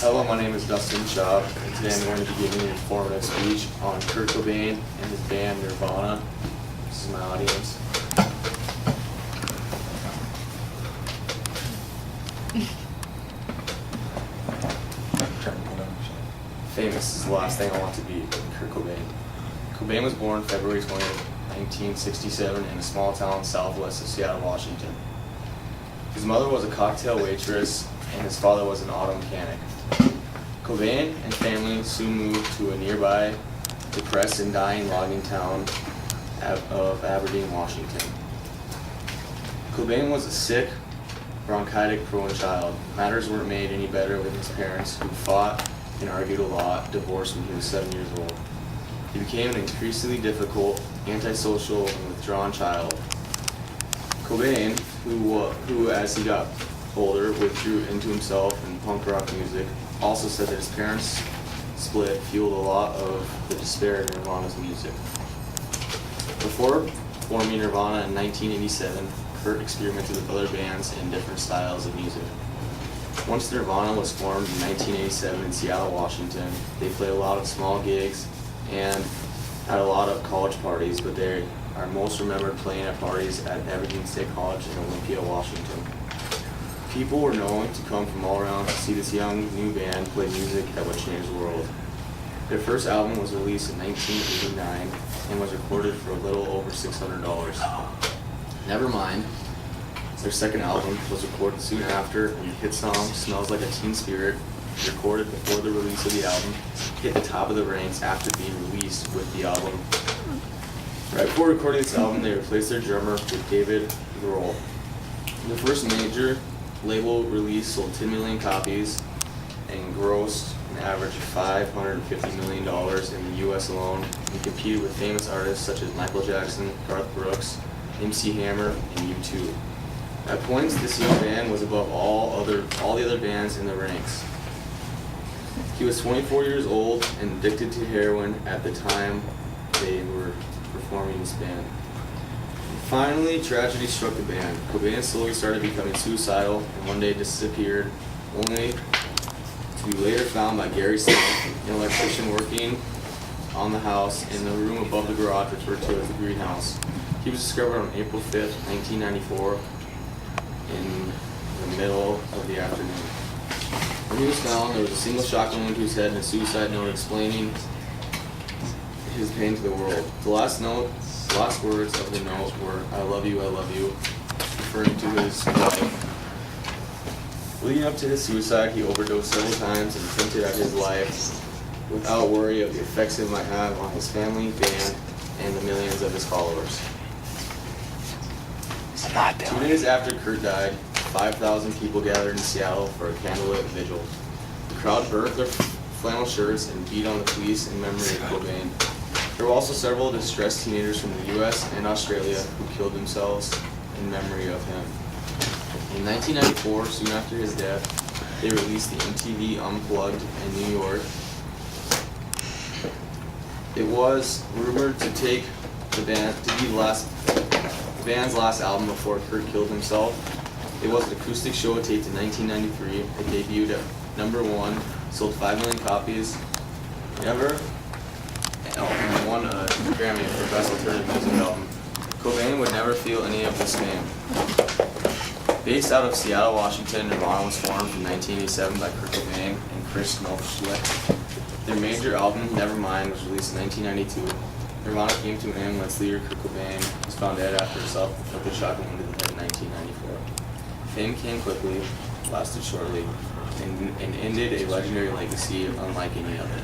Hello, my name is Dustin Schaub, and today I'm going to be giving an informative speech on Kurt Cobain and his band Nirvana. This is my audience. Famous is the last thing I want to be, Kurt Cobain. Cobain was born February 20th, 1967 in a small town southwest of Seattle, Washington. His mother was a cocktail waitress and his father was an auto mechanic. Cobain and family soon moved to a nearby, depressed and dying logging town of Aberdeen, Washington. Cobain was a sick, bronchitic, prone child. Matters weren't made any better with his parents, who fought and argued a lot, divorced when he was 7 years old. He became an increasingly difficult, antisocial, and withdrawn child. Cobain, who as he got older withdrew into himself and punk rock music, also said that his parents' split fueled a lot of the despair in Nirvana's music. Before forming Nirvana in 1987, Kurt experimented with other bands in different styles of music. Once Nirvana was formed in 1987 in Seattle, Washington, they played a lot of small gigs and had a lot of college parties, but they are most remembered playing at parties at Aberdeen State College in Olympia, Washington. People were known to come from all around to see this young new band play music that would change the world. Their first album was released in 1989 and was recorded for a little over $600. Nevermind, their second album, was recorded soon after, and the hit song Smells Like a Teen Spirit, recorded before the release of the album, hit the top of the ranks after being released with the album. Right before recording this album, they replaced their drummer with David Grohl. The first major label release sold 10 million copies and grossed an average of $550 million in the U.S. alone, and competed with famous artists such as Michael Jackson, Garth Brooks, MC Hammer, and U2. At points, this young band was above all the other bands in the ranks. He was 24 years old and addicted to heroin at the time they were performing this band. Finally, tragedy struck the band. Cobain slowly started becoming suicidal and one day disappeared, only to be later found by Gary Smith, an electrician working on the house in the room above the garage referred to as the greenhouse. He was discovered on April 5th, 1994, in the middle of the afternoon. When he was found, there was a single shotgun wound to his head and a suicide note explaining his pain to the world. The last words of the note were, I love you, referring to his wife. Leading up to his suicide, he overdosed several times and attempted at his life without worry of the effects it might have on his family, band, and the millions of his followers. 2 days after Kurt died, 5,000 people gathered in Seattle for a candlelit vigil. The crowd burnt their flannel shirts and beat on the police in memory of Cobain. There were also several distressed teenagers from the U.S. and Australia who killed themselves in memory of him. In 1994, soon after his death, they released the MTV Unplugged in New York. It was rumored to take the band's last album before Kurt killed himself. It was an acoustic show taped in 1993. It debuted at #1, sold 5 million copies, and won a Grammy for Best Alternative Music Album. Cobain would never feel any of this fame. Based out of Seattle, Washington, Nirvana was formed in 1987 by Kurt Cobain and Chris Novoselic. Their major album, Nevermind, was released in 1992. Nirvana came to an end when its leader, Kurt Cobain, was found dead after a self-inflicted shotgun wound to the head in 1994. Fame came quickly, lasted shortly, and ended a legendary legacy unlike any other.